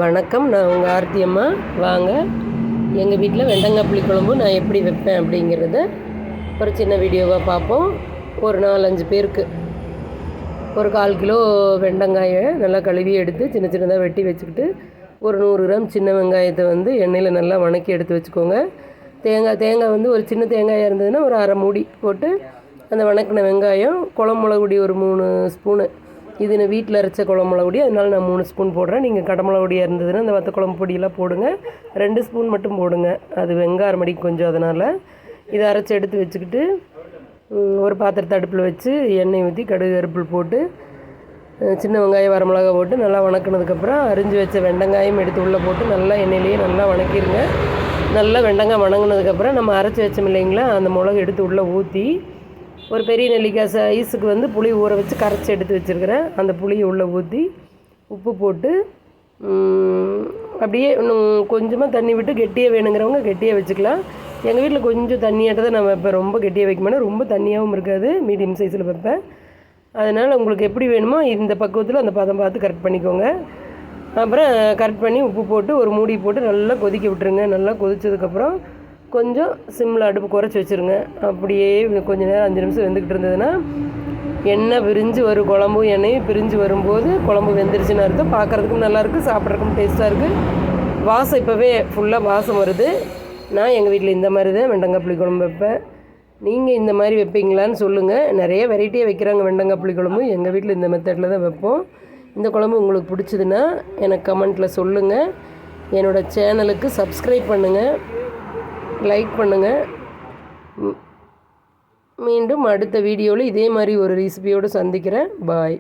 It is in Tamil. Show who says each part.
Speaker 1: வணக்கம், நான் உங்கள் ஆர்த்தி அம்மா. வாங்க, எங்கள் வீட்டில் வெண்டங்காய் புளிக்குழம்பு நான் எப்படி வைப்பேன் அப்படிங்கிறத ஒரு சின்ன வீடியோவாக பார்ப்போம். ஒரு 4-5 பேருக்கு ஒரு 1/4 கிலோ வெண்டங்காயை நல்லா கழுவி எடுத்து சின்ன சின்னதாக வெட்டி வச்சுக்கிட்டு, ஒரு 100 கிராம் சின்ன வெங்காயத்தை வந்து எண்ணெயில் நல்லா வணக்கி எடுத்து வச்சுக்கோங்க. தேங்காய் வந்து ஒரு சின்ன தேங்காயாக இருந்ததுன்னா ஒரு அரை மூடி போட்டு அந்த வணக்கின வெங்காயம், குழம்பு மிளகுடி ஒரு 3 ஸ்பூனு. இது நான் வீட்டில் அரைச்ச குழம்பு மிளகுடி, அதனால நான் 3 ஸ்பூன் போடுறேன். நீங்கள் கடை மிளகுடியாக இருந்ததுன்னா அந்த வத்த குழம்பு பொடியெல்லாம் போடுங்க. 2 ஸ்பூன் மட்டும் போடுங்க, அது வெங்காயம் மடிக்கு கொஞ்சம். அதனால் இதை அரைச்சி எடுத்து வச்சுக்கிட்டு ஒரு பாத்திரத்தை அடுப்பில் வச்சு எண்ணெய் ஊற்றி கடுகு கருப்பில் போட்டு சின்ன வெங்காயம் வரமிளகா போட்டு நல்லா வணக்கினதுக்கப்புறம் அரிஞ்சு வச்ச வெண்டங்காயம் எடுத்து உள்ளே போட்டு நல்லா எண்ணெயிலேயே நல்லா வணக்கிடுங்க. நல்லா வெண்டங்காய் வணங்கினதுக்கப்புறம் நம்ம அரைச்சி வச்சோம் இல்லைங்களா, அந்த மிளகு எடுத்து உள்ளே ஊற்றி ஒரு பெரிய நெல்லிக்காய் சைஸுக்கு வந்து புளி ஊற வச்சு கரைச்சி எடுத்து வச்சுருக்கிறேன். அந்த புளியை உள்ளே ஊற்றி உப்பு போட்டு அப்படியே இன்னும் கொஞ்சமாக தண்ணி விட்டு கெட்டியாக வேணுங்கிறவங்க கெட்டியாக வச்சுக்கலாம். எங்கள் வீட்டில் கொஞ்சம் தண்ணியாட்ட தான் நான் வைப்பேன், ரொம்ப கெட்டியாக வைக்க மாட்டேன், ரொம்ப தண்ணியாகவும் இருக்காது, மீடியம் சைஸில் வைப்பேன். அதனால் உங்களுக்கு எப்படி வேணுமோ இந்த பக்குவத்தில் அந்த பதம் பார்த்து கரெக்ட் பண்ணிக்கோங்க. அப்புறம் கரெக்ட் பண்ணி உப்பு போட்டு ஒரு மூடி போட்டு நல்லா கொதிக்க விட்டுருங்க. நல்லா கொதித்ததுக்கப்புறம் கொஞ்சம் சிம்மில் அடுப்பு குறைச்சி வச்சுருங்க. அப்படியே கொஞ்சம் நேரம் 5 நிமிஷம் வெந்துக்கிட்டு இருந்ததுன்னா எண்ணெய் பிரிஞ்சு வரும், குழம்பும் எண்ணெயும் பிரிஞ்சு வரும்போது குழம்பு வெந்துருச்சுன்னு அர்த்தம். பார்க்குறதுக்கும் நல்லாயிருக்கு, சாப்பிட்றதுக்கும் டேஸ்ட்டாக இருக்குது. வாசம் இப்போவே ஃபுல்லாக வாசம் வருது. நான் எங்கள் வீட்டில் இந்த மாதிரி தான் வெண்டங்காய் புளிக்குழம்பு வைப்பேன். நீங்கள் இந்த மாதிரி வைப்பீங்களான்னு சொல்லுங்கள். நிறைய வெரைட்டியாக வைக்கிறாங்க வெண்டங்காய் புளிக்குழம்பு. எங்கள் வீட்டில் இந்த மெத்தடில் தான் வைப்போம். இந்த குழம்பு உங்களுக்கு பிடிச்சதுன்னா எனக்கு கமெண்ட்டில் சொல்லுங்கள். என்னோடய சேனலுக்கு சப்ஸ்கிரைப் பண்ணுங்கள், லைக் பண்ணுங்கள். மீண்டும் அடுத்த வீடியோவில் இதே மாதிரி ஒரு ரெசிபியோடு சந்திக்கிறேன். பாய்.